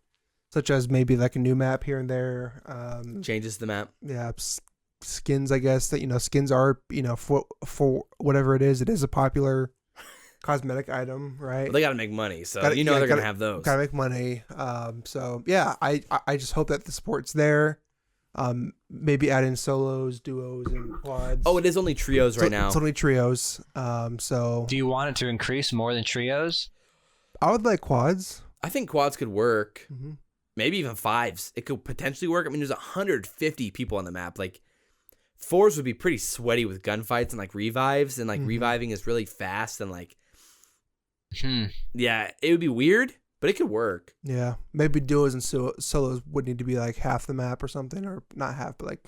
such as maybe like a new map here and there. Changes the map. Yeah, skins. I guess that skins are for whatever it is a popular cosmetic item, right? Well, they gotta make money, so they're gonna have those. Gotta make money. So yeah, I just hope that the support's there. Maybe add in solos, duos, and quads. Oh, it is only trios right now. It's only trios. So do you want it to increase more than trios? I would like quads. I think quads could work. Maybe even fives. It could potentially work. I mean, there's 150 people on the map. Like fours would be pretty sweaty with gunfights and like revives, and like reviving is really fast and like. Yeah, it would be weird, but it could work. Yeah, maybe duos and solos would need to be like half the map or something, or not half, but like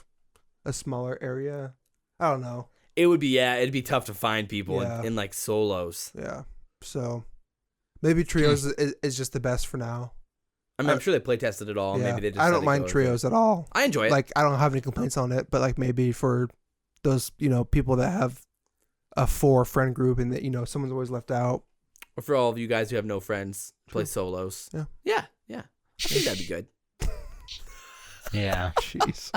a smaller area. I don't know. It would be, it'd be tough to find people in like solos. Yeah, so maybe trios is just the best for now. I mean, I'm sure they play tested it all. Yeah, maybe they just. I don't mind trios at all. I enjoy it. Like I don't have any complaints on it, but like maybe for those people that have a 4 friend group and that someone's always left out. Or for all of you guys who have no friends, play solos. Yeah. I think that'd be good. Yeah. Jeez.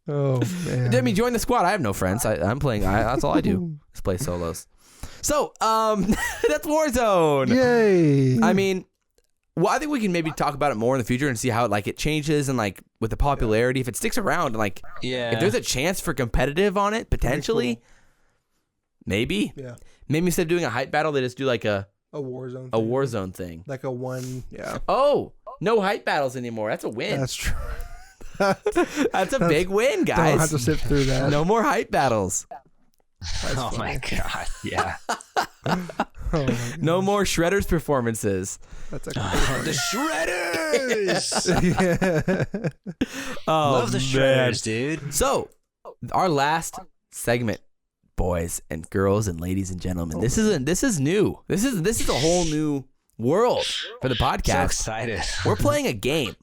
Oh, man. I mean, join the squad. I have no friends. I'm playing. That's all I do is play solos. So, that's Warzone. Yay. I mean, well, I think we can maybe talk about it more in the future and see how it changes and like with the popularity, if it sticks around, and like if there's a chance for competitive on it, potentially. Cool. Maybe. Yeah. Maybe instead of doing a hype battle, they just do like a Warzone thing. A Warzone thing. Like a one, yeah. Oh, no hype battles anymore. That's a win. That's true. That's a big win, guys. Don't have to sit through that. No more hype battles. Oh my god, yeah. No more Shredders performances. That's actually the Shredders. Oh, love the Shredders, dude. So, our last segment, boys and girls and ladies and gentlemen. This is new. This is a whole new world for the podcast. So excited. We're playing a game.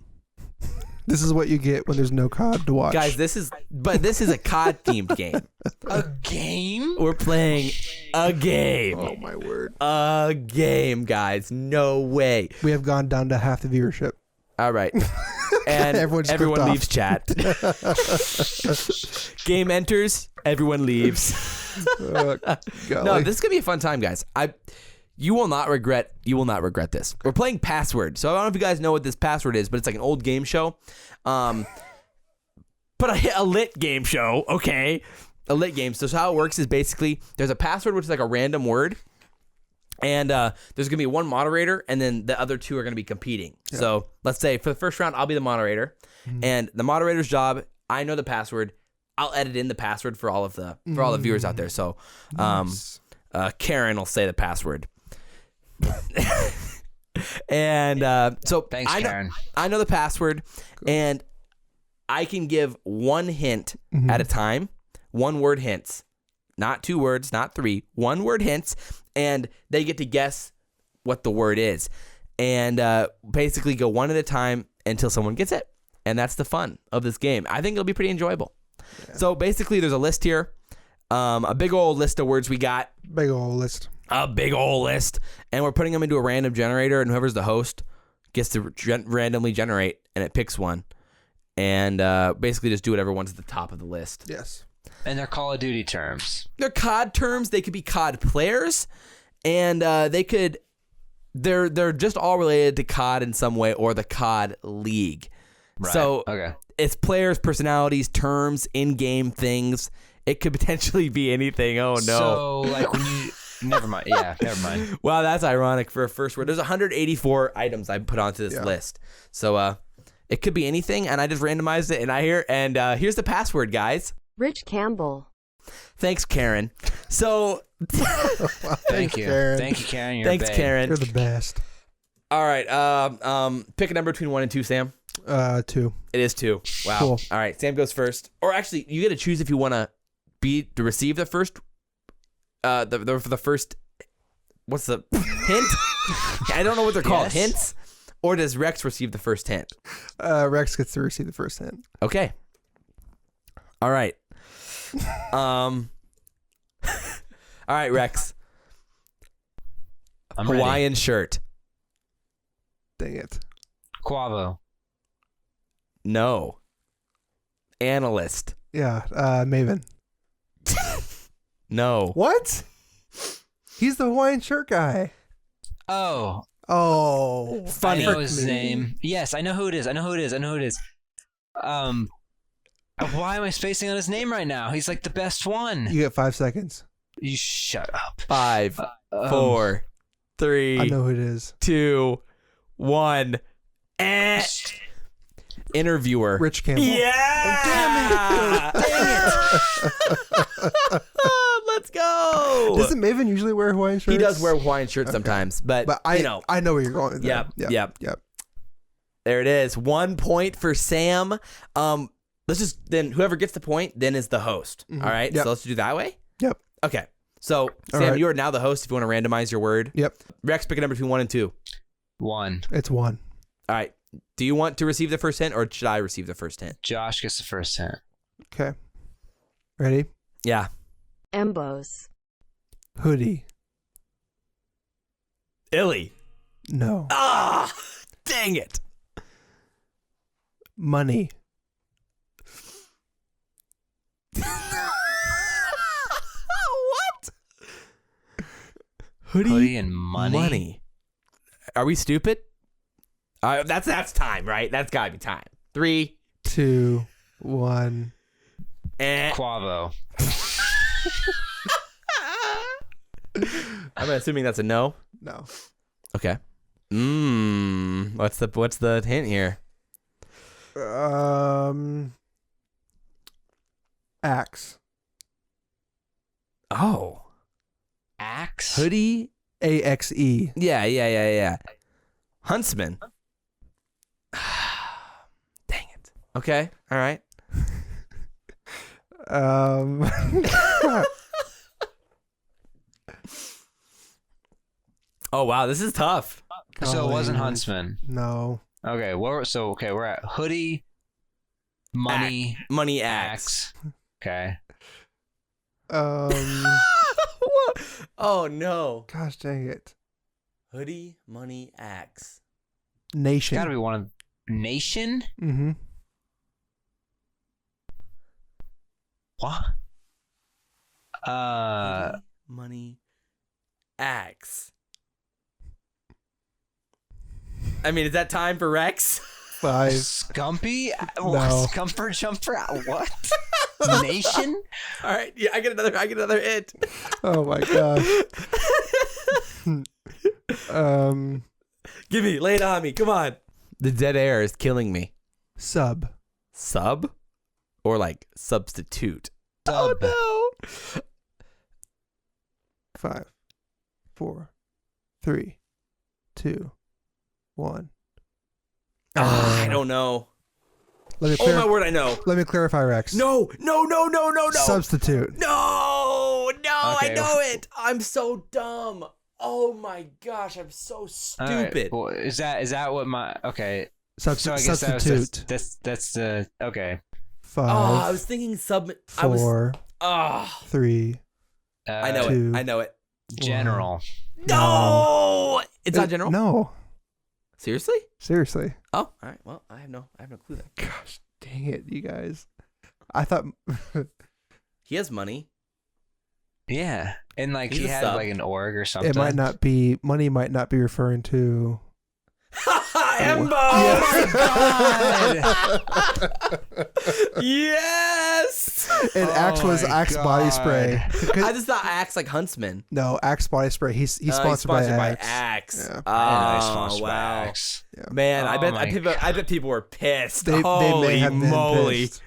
This is what you get when there's no COD to watch. Guys, this is a COD themed game. A game? We're playing a game. Oh my word. A game, guys. No way. We have gone down to half the viewership. All right. And everyone leaves chat. Game enters, everyone leaves. No, this is gonna be a fun time, guys. You will not regret this. We're playing Password. So I don't know if you guys know what this Password is, but it's like an old game show. But a lit game show, okay? A lit game. So how it works is basically there's a password, which is like a random word. And there's going to be one moderator, and then the other two are going to be competing. Yeah. So let's say for the first round, I'll be the moderator. And the moderator's job, I know the password. I'll edit in the password for all the viewers out there. So Karen will say the password. And so thanks, Karen. I know the password, and I can give one hint at a time. One word hints. Not 2 words, not 3. 1 word hints, and they get to guess what the word is. And basically go one at a time until someone gets it. And that's the fun of this game. I think it'll be pretty enjoyable. Yeah. So basically there's a list here. A big old list of words we got. Big old list. A big old list. And we're putting them into a random generator, and whoever's the host gets to randomly generate, and it picks one. And basically just do whatever one's at the top of the list. Yes. And they're Call of Duty terms. They're COD terms. They could be COD players, and they're just all related to COD in some way or the COD League. Right. So okay. It's players, personalities, terms, in-game things. It could potentially be anything. Oh no. So like when you never mind. Yeah, never mind. Wow, that's ironic for a first word. There's 184 items I put onto this list. So it could be anything, and I just randomized it, and here's the password, guys. Rich Campbell. Thanks, Karen. So, thank you, Karen. Thank you, Karen. Thanks, Karen. You're the best. All right. Pick a number between 1 and 2, Sam. 2. It is 2. Wow. Cool. All right. Sam goes first, or actually, you get to choose if you want to receive the first. The first. What's the hint? I don't know what they're called. Hints, or does Rex receive the first hint? Rex gets to receive the first hint. Okay. All right. All right, Rex. I'm Hawaiian ready. shirt. Dang it. Quavo. No. Analyst. Yeah, Maven. No. What? He's the Hawaiian shirt guy. Oh. Funny. I know his name. Yes, I know who it is. Why am I spacing on his name right now? He's like the best one. You get 5 seconds. You shut up. 5, 4, 3. I know who it is. 2, 1. Interviewer. Rich Campbell. Yeah! Oh, damn it. Let's go. Doesn't Maven usually wear Hawaiian shirts? He does wear Hawaiian shirts sometimes, but I know where you're going with that. Yep. There it is. 1 point for Sam. Let's just then whoever gets the point then is the host. All right. Yep. So let's do it that way. Yep. Okay. So Sam, you are now the host. If you want to randomize your word. Yep. Rex, pick a number between 1 and 2. 1. It's 1. All right. Do you want to receive the first hint, or should I receive the first hint? Josh gets the first hint. Okay. Ready? Yeah. Embos. Hoodie. ILLeY. No. Ah, dang it. Money. What? Hoodie and money. Are we stupid? That's time, right? That's gotta be time. 3, 2, 1. Quavo. I'm assuming that's a no. No. Okay. What's the hint here? Axe. Oh. Axe? Hoodie. AXE. Yeah. Huntsman. Dang it. Okay. All right. Oh wow, this is tough. So it wasn't Huntsman. No. Okay, we're at hoodie, Money. Money axe. Okay. Oh no. Gosh dang it. Hoodie, money, axe. Nation. Gotta be one of nation. Mm-hmm. What? Hoodie, money, axe. I mean, is that time for Rex? 5. Scumpy? No. Scumper jumper? What? Nation? All right, yeah, I get another hit. Oh my gosh. Give me, lay it on me. Come on. The dead air is killing me. Sub. Sub, or like substitute. Sub. Oh no. 5, 4, 3, 2, 1. I don't know. Let me Oh my word, I know. Let me clarify, Rex. No. Substitute. No, Okay. I know it. I'm so dumb. Oh my gosh, I'm so All right, stupid. well, is that what my okay? Sub- So I guess substitute. that's the okay. 5, Oh, I was thinking sub. 4, Oh, 3. I know Two. it. I know it. General. No, it's not general. No. Seriously? Seriously. Oh, all right. Well, I have no clue then. Gosh dang it, you guys. I thought He has money. Yeah, and like He's he a had sub. like an org or something. it might not be money. Might not be referring to. Embo! Oh my god! Yes. And Axe was my Axe body spray. I just thought Axe like Huntsman. No, Axe body spray. He's sponsored, by Axe. Axe. Yeah. I know he's Oh sponsored by wow, Axe. man! I Oh bet my I bet people were pissed. They Holy may have been moly! pissed.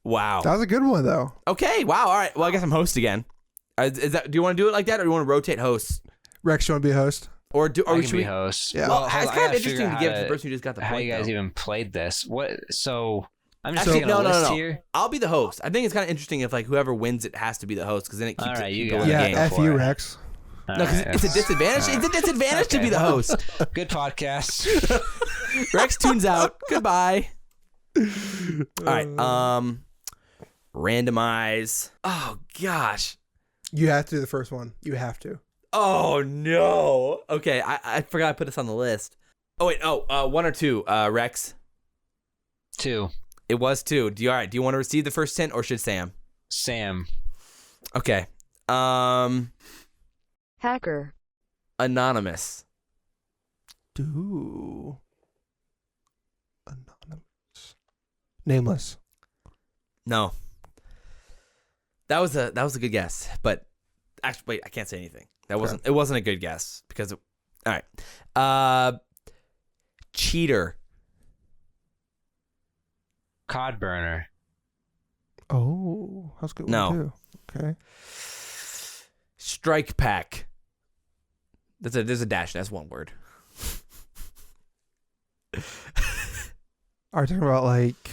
Wow. That was a good one though. Okay. Wow. All right. Well, I guess I'm host again. Is that? Do you want to do it like that, or do you want to rotate hosts, Rex, you want to be a host? or do? I Or can should be we? host. Yeah. Well, hold it's on, I kind of gotta interesting figure to out give to how the person who just got the how point. you guys though. even played this. What? So I'm just Actually, taking a list no. here. I'll be the host. I think it's kind of interesting if like whoever wins it has to be the host, because then it keeps All right, it you going got the it. game. Yeah, F for you, it. Rex. All No, because right. it's a disadvantage. It's a disadvantage to Okay, be the well, host. Good podcast. Rex tunes out. Goodbye. All right. Randomize. Oh gosh. You have to do the first one. You have to. Oh no. Okay, I forgot I put this on the list. Oh wait. Oh, 1 or 2. Rex. 2. It was 2. Do you all right? Do you want to receive the first hint, or should Sam? Sam. Okay. Hacker. Anonymous. Do anonymous. Nameless. No. That was a good guess, but actually, wait, I can't say anything. It wasn't a good guess because. All right. Cheater. Cod burner. Oh, that's a good No. one too. Okay. Strike pack. There's a dash. That's one word. Are you talking about like?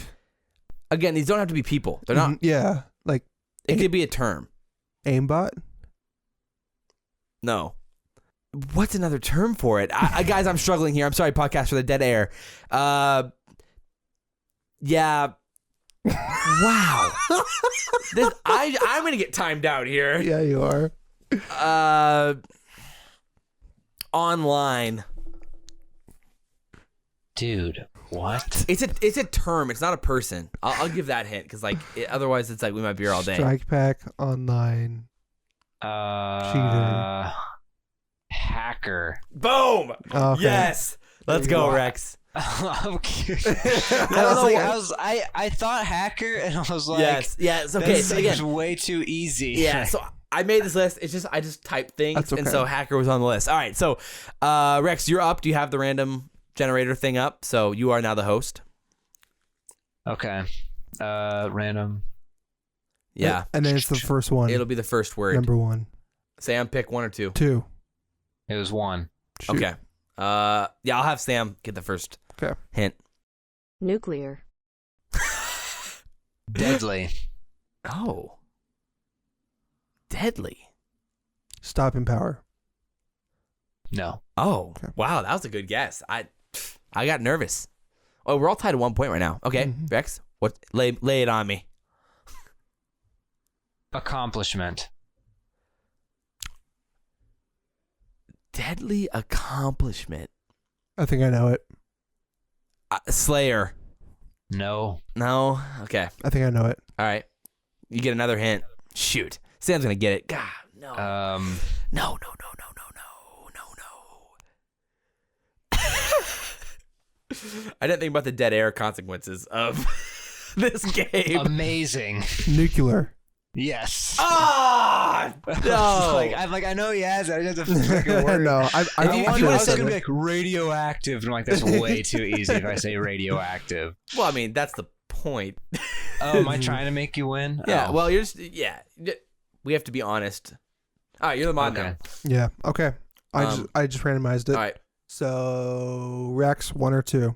Again, these don't have to be people. They're not. Yeah, like It could be a term. aimbot. No. What's another term for it? Guys, I'm struggling here. I'm sorry, podcast for the dead air. Yeah. Wow. I'm gonna get timed out here. Yeah, you are. Online. Dude, what? It's a term. It's not a person. I'll give that hint because otherwise it's like we might be here all day. Strike pack online. Cheater. Hacker. Boom. Okay. Yes. Let's go, Rex. I'm curious. I don't know. I thought hacker, and I was like, Yes. Okay. That So seems again, way too easy. yeah. So I made this list. It's just I just typed things, That's okay. and so hacker was on the list. All right. So, Rex, you're up. Do you have the random generator thing up? So you are now the host. Okay. Random. Yeah. And then it's the first one. It'll be the first word. Number 1. Sam, pick 1 or 2. 2. It was 1. Shoot. Okay. Yeah, I'll have Sam get the first Okay. hint. Nuclear. Deadly. Oh. Deadly. Stopping power. No. Oh. Okay. Wow, that was a good guess. I got nervous. Oh, we're all tied at 1 point right now. Okay, Mhm. Rex, What? Lay it on me. Accomplishment. Deadly accomplishment. I think I know it. Slayer. No. No? Okay. I think I know it. All right. You get another hint. Shoot. Sam's going to get it. God, no. No. I didn't think about the dead air consequences of this game. Amazing. Nuclear. Yes. Ah! No. I'm like, I know he has it. I just have to freaking word. No, I was going to be like radioactive. And I'm like, that's way too easy if I say radioactive. Well, I mean, that's the point. Oh, am I trying to make you win? Yeah, Oh. well, you're just, we have to be honest. All right, you're the mod now. Yeah. Okay. I just randomized it. All right. So Rex, 1 or 2?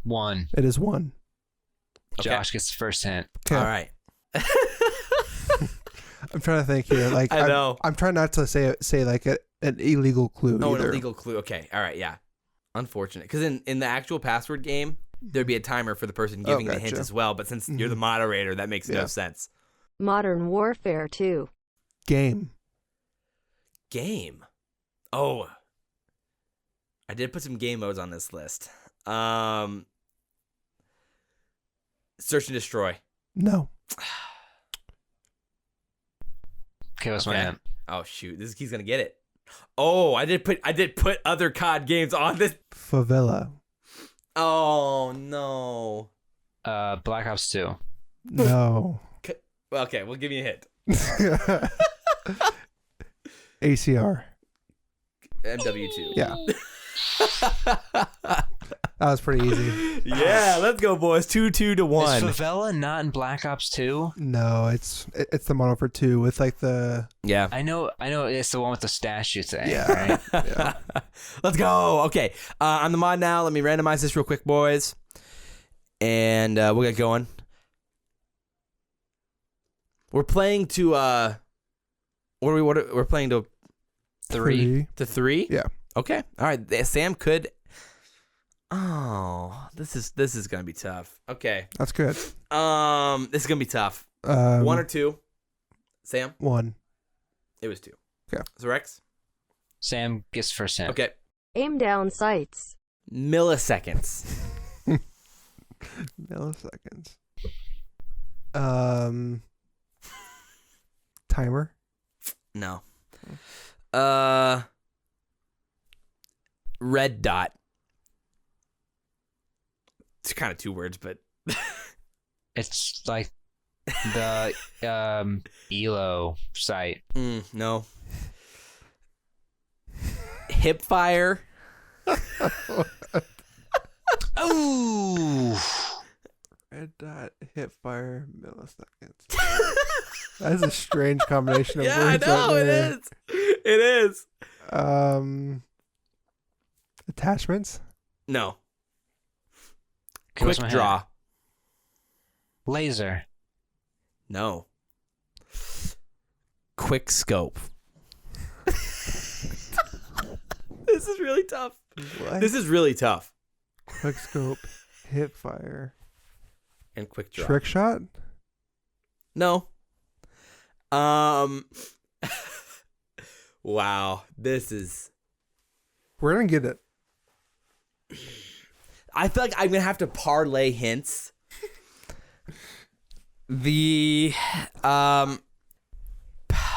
1. It is 1. Okay. Josh gets the first hint. Okay. All right. I'm trying to think here. Like I know. I'm trying not to say like an illegal clue. Oh, either. an illegal clue. Okay. All right. Yeah. Unfortunate. Because in the actual password game, there'd be a timer for the person giving the hints gotcha. as well. But since you're the moderator, that makes no sense. Modern Warfare 2. Game. Oh. I did put some game modes on this list. Search and destroy. No. Okay, what's my hint? Oh shoot, he's gonna get it. Oh, I did put other COD games on this. Favela. Oh no. Black Ops 2. No. Okay, we'll give you a hint. ACR. MW2. Yeah. That was pretty easy. Yeah, let's go, boys. 2-2 to 1. Is Favela not in Black Ops 2? No, it's the Modern Warfare 2 with like the Yeah. I know it's the one with the statue thing, Yeah. right? yeah. Let's go. Okay. On the mod now. Let me randomize this real quick, boys. And we'll get going. We're playing to we're playing to 3. to 3? Yeah. Okay. All right. Sam could. Oh, this is gonna be tough. Okay. That's good. This is gonna be tough. 1 or 2. Sam. 1. It was 2. Okay. So Rex. Sam gets first hint. Okay. Aim down sights. Milliseconds. Milliseconds. Timer. No. Red dot. It's kind of 2 words, but It's like the ELO site. No. Hip fire. Oh, Red dot, hip fire, milliseconds. That's a strange combination of Yeah, I words. know right it there. is. It is. Attachments. No. Okay, what's Quick my draw. hint? Laser. No. Quick scope. This is really tough. What? This is really tough. Quick scope, hip fire, And quick draw. trick shot. No. Wow. This is. We're gonna get it. I feel like I'm gonna have to parlay hints. The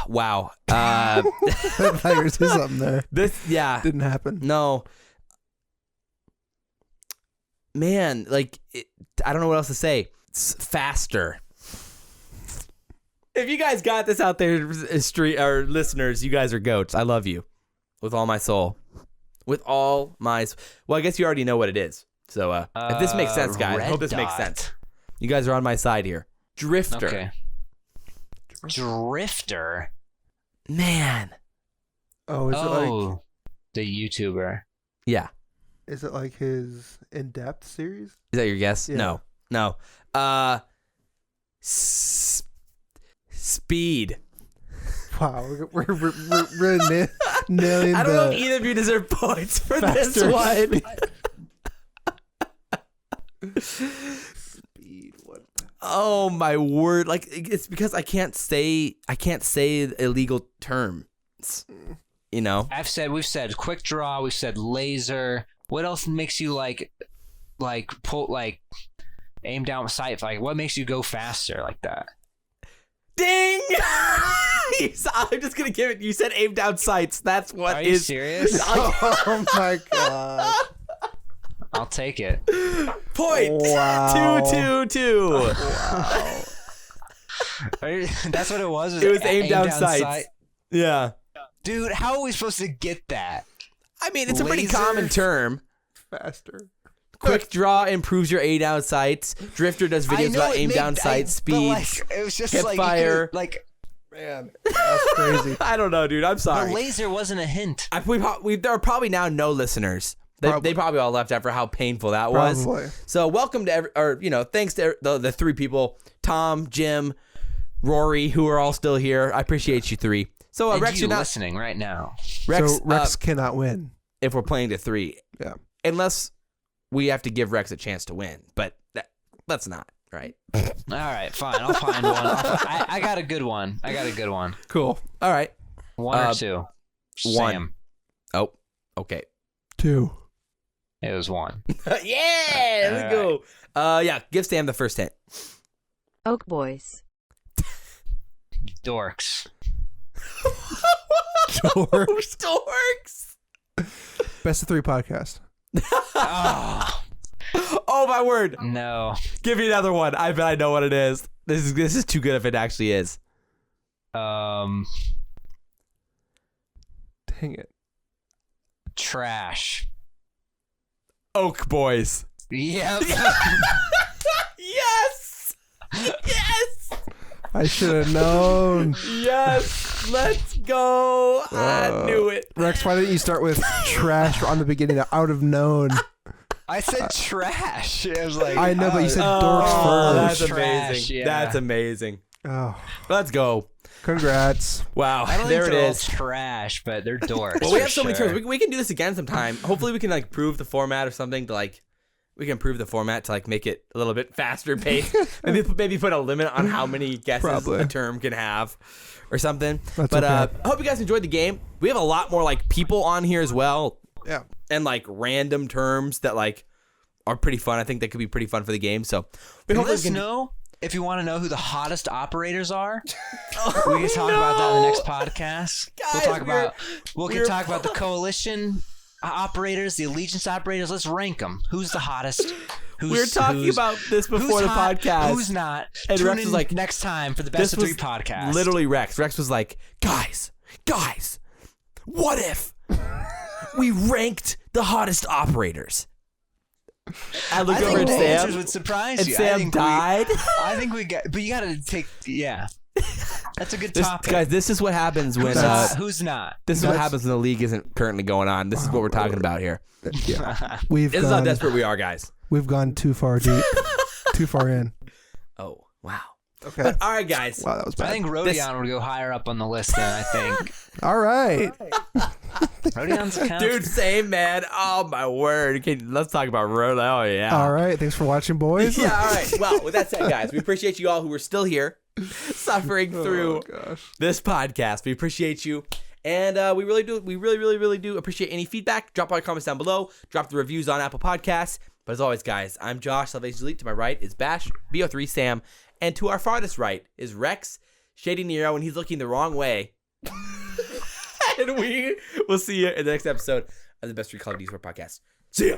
wow. I thought you were saying something there. This Didn't happen. no. Man, like I don't know what else to say. It's faster. If you guys got this out there, street or listeners, you guys are goats. I love you with all my soul. With all my well, I guess you already know what it is. So if this makes sense, guys, I hope this makes sense. You guys are on my side here. Drifter. Okay. Drifter. Man. Oh, is it like the YouTuber. Yeah. is it like his in-depth series? Is that your guess? Yeah. No. Speed. Wow, we're really nailing. I don't know if either of you deserve points for this faster one. speed. speed. What? Oh my word! Like it's because I can't say illegal terms. You know. We've said quick draw. We've said laser. What else makes you aim down sight? Like what makes you go faster like that? Ding! I'm just gonna give it. You said aim down sights. That's what Are is. you serious? Oh my god! I'll take it. Point. Wow. 2-2-2. Wow. That's what it was. It was aim down sights. sight? Yeah. Dude, how are we supposed to get that? I mean, it's a pretty Laser? common term. Faster. Quick draw improves your aim down sights. Drifter does videos about aim down sights, speeds, it was just hip fire. Man, that's crazy. I don't know, dude. I'm sorry. The laser wasn't a hint. There are probably now no listeners. They probably all left after how painful that was. Probably. So welcome to thanks to the three people, Tom, Jim, Rory, who are all still here. I appreciate you three. So And Rex, you you're not listening right now. Rex. So Rex cannot win. If we're playing to 3, Yeah. unless we have to give Rex a chance to win, but let's not, right? All right, fine. I'll find one. I got a good one. Cool. All right. 1 or 2. one. Sam. Oh, okay. 2. It was 1. Yeah, let's go. Yeah, give Sam the first hint. Oak Boys. Dorks. Dorks. Best of 3 podcast. Oh, Oh my word. no. Give me another one. I bet I know what it is. This is too good if it actually is. Dang it. Trash. Oak Boys. Yep. Yes. Yes. I should have known. Yes. Let's go. I knew it. Rex, why didn't you start with trash on the beginning? I would have known. I said trash. I was like, I know, but you said dorks Oh, first. that's Trash, amazing. yeah. That's amazing. Oh, Let's go. congrats. Wow. I don't There think it they're all is. trash, but they're dorks. Well, we for have so many sure. terms. We can do this again sometime. Hopefully, we can prove the format or something to we can improve the format to make it a little bit faster paced. maybe put a limit on how many guesses Probably. a term can have or something. That's but okay. I hope you guys enjoyed the game. We have a lot more people on here as well, Yeah. and random terms that are pretty fun. I think that could be pretty fun for the game. So we hope Let we us can know if you want to know who the hottest operators are. We can talk about that in the next podcast. Guys, We can talk about the coalition operators, the allegiance operators. Let's rank them. Who's the hottest? We were talking about this before the podcast. Who's not? And Tune Rex was in next time for the this best of 3 was podcast. Literally Rex. Rex was like, guys, what if we ranked the hottest operators? I looked I over think at the answers Sam, would surprise and you. Sam died. I think we got, but you got to take. Yeah, that's a good This, topic. guys, this is what happens when Who's not? this is what happens when the league isn't currently going on. This is what we're talking about here. Yeah. We've This is how gone, desperate we are, guys. we've gone too far deep. Too far in. Oh wow. Okay. But, all right, guys. Wow, that was bad. I think Rodion would go higher up on the list than I think. All right. Rodion's kind Dude, same man. Oh my word. Okay, let's talk about Road. Oh yeah. All right. Thanks for watching, boys. Yeah, all right. Well, with that said, guys, we appreciate you all who are still here suffering through this podcast. We appreciate you. And we really do. We really do appreciate any feedback. Drop all your comments down below. Drop the reviews on Apple Podcasts. But as always, guys, I'm Josh, SalvationsElite. To my right is Bash, BO3, Sam. And to our farthest right is Rex, ShadyNero, and he's looking the wrong way. And we will see you in the next episode of the Best 3 Call of Duty Esports Podcast. See ya.